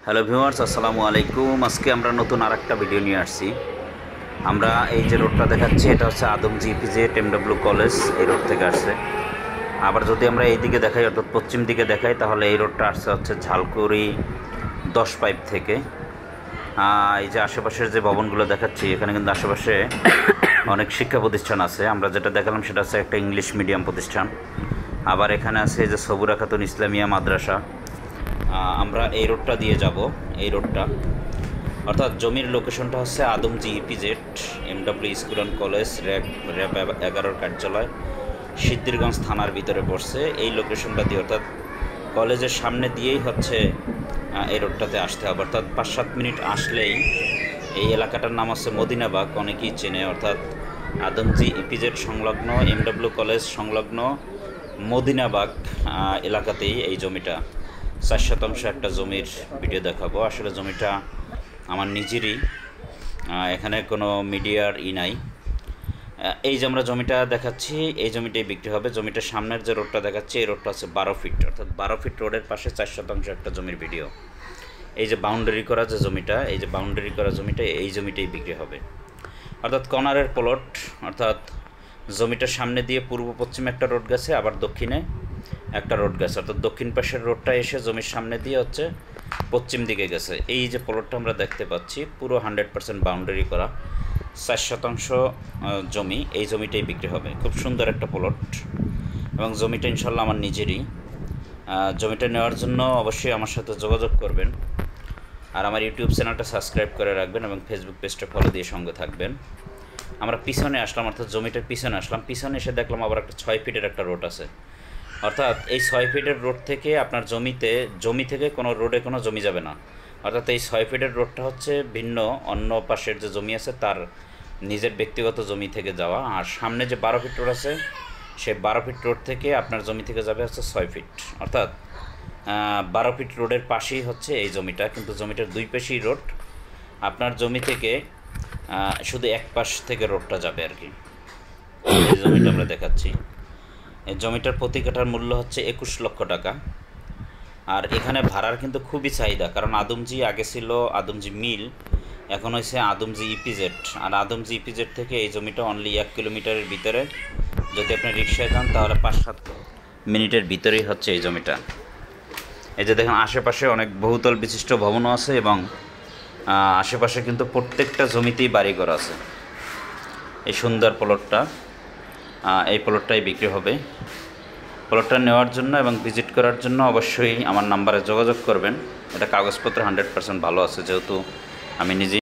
Hello viewers, আসসালামু আলাইকুম। আজকে আমরা নতুন আরেকটা ভিডিও নিয়ে আসছি। আমরা এই যে রোডটা দেখাচ্ছি, এটা হচ্ছে আদমজি ইপিজেড এমডব্লিউ কলেজ, এই রোড থেকে আসছে। আবার যদি আমরা এই দিকে দেখাই, অর্থাৎ পশ্চিম দিকে দেখাই, তাহলে এই রোডটা আসছে হচ্ছে ঝালকুড়ি 10 পাইপ থেকে। এই যে আশেপাশের যে ভবনগুলো দেখাচ্ছি, এখানে কিন্তু আশেপাশে অনেক শিক্ষা প্রতিষ্ঠান আছে। আমরা যেটা দেখালাম সেটা হচ্ছে একটা ইংলিশ মিডিয়াম প্রতিষ্ঠান। আবার এখানে আছে এই যে সবুরা খাতুন ইসলামিয়া মাদ্রাসা। আমরা এই রোডটা দিয়ে যাব, এই রোডটা, অর্থাৎ জমির লোকেশনটা হচ্ছে Adamjee EPZ MW school and college, RAB 11 কার্যালয়, সিদ্ধিরগঞ্জ থানার ভিতরে পড়ছে। এই লোকেশনটা দিয়ে, অর্থাৎ কলেজের সামনে দিয়েই হচ্ছে এই রোডটাতে আসতে হবে। অর্থাৎ 5-7 মিনিট আসলেই এই এলাকাটার নাম হচ্ছে মদিনাবাগ, অনেকেই চেনে। অর্থাৎ আদমজি ইপিজেড সংলগ্ন, এমডব্লিউ কলেজ সংলগ্ন মদিনাবাগ এলাকাতেই এই জমিটা। 4 শতাংশ একটা জমির ভিডিও দেখাবো। আসলে জমিটা আমার নিজেরই, এখানে কোনো মিডিয়ার নাই। এই যে আমরা জমিটা দেখাচ্ছি, এই জমিটাই বিক্রি হবে। জমিটার সামনের যে রোডটা দেখাচ্ছি, এই রোডটা আছে 12 ফিট, অর্থাৎ 12 ফিট রোডের পাশে 4 শতাংশ একটা জমির ভিডিও। এই যে বাউন্ডারি করা যে জমিটা, এই যে বাউন্ডারি করা জমিটা, এই জমিটাই বিক্রি হবে। অর্থাৎ কর্নারের প্লট, অর্থাৎ জমিটার সামনে দিয়ে পূর্ব পশ্চিমে একটা রোড গেছে, আবার দক্ষিণে একটা রোড গেছে। অর্থাৎ দক্ষিণ পাশের রোডটা এসে জমির সামনে দিয়ে হচ্ছে পশ্চিম দিকে গেছে। এই যে প্লটটা আমরা দেখতে পাচ্ছি, পুরো 100% বাউন্ডারি করা, 4 শতাংশ জমি। এই জমিটাই বিক্রি হবে। খুব সুন্দর একটা প্লট, এবং জমিটা ইনশাল্লাহ আমার নিজেরই। জমিটা নেওয়ার জন্য অবশ্যই আমার সাথে যোগাযোগ করবেন, আর আমার ইউটিউব চ্যানেলটা সাবস্ক্রাইব করে রাখবেন এবং ফেসবুক পেজটা ফলো দিয়ে সঙ্গে থাকবেন। আমরা পিছনে আসলাম, অর্থাৎ জমিটার পিছনে আসলাম। পিছনে এসে দেখলাম আবার একটা 6 ফিটের একটা রোড আছে। অর্থাৎ এই 6 ফিটের রোড থেকে আপনার জমি থেকে কোনো রোডে কোনো জমি যাবে না। অর্থাৎ এই 6 ফিটের রোডটা হচ্ছে ভিন্ন, অন্য পাশের যে জমি আছে তার নিজের ব্যক্তিগত জমি থেকে যাওয়া। আর সামনে যে 12 ফিট রোড আছে, সেই 12 ফিট রোড থেকে আপনার জমি থেকে যাবে হচ্ছে 6 ফিট। অর্থাৎ 12 ফিট রোডের পাশেই হচ্ছে এই জমিটা, কিন্তু জমিটার দুই পাশেই রোড। আপনার জমি থেকে শুধু এক পাশ থেকে রোডটা যাবে আর কি। এই জমিটা আমরা দেখাচ্ছি। এই জমিটার প্রতি কাঠার মূল্য হচ্ছে 21 লক্ষ টাকা। আর এখানে ভাড়ার কিন্তু খুবই চাহিদা, কারণ আদমজি আগে ছিল আদমজি মিল, এখন হয়েছে আদমজি ইপিজেড। আর আদমজি ইপিজেড থেকে এই জমিটা অনলি 1 কিলোমিটারের ভিতরে। যদি আপনি রিক্সায় যান তাহলে 5-7 মিনিটের ভিতরেই হচ্ছে এই জমিটা। এই যে দেখেন, আশেপাশে অনেক বহুতল বিশিষ্ট ভবনও আছে, এবং আশেপাশে কিন্তু প্রত্যেকটা জমিতেই বাড়িঘর আছে। এই সুন্দর প্লটটা, এই প্লটটাই বিক্রি হবে। প্লটটা নেওয়ার জন্য এবং ভিজিট করার জন্য অবশ্যই আমার নাম্বারে যোগাযোগ করবেন। এটা কাগজপত্র 100% ভালো আছে, যেহেতু আমি নিজেই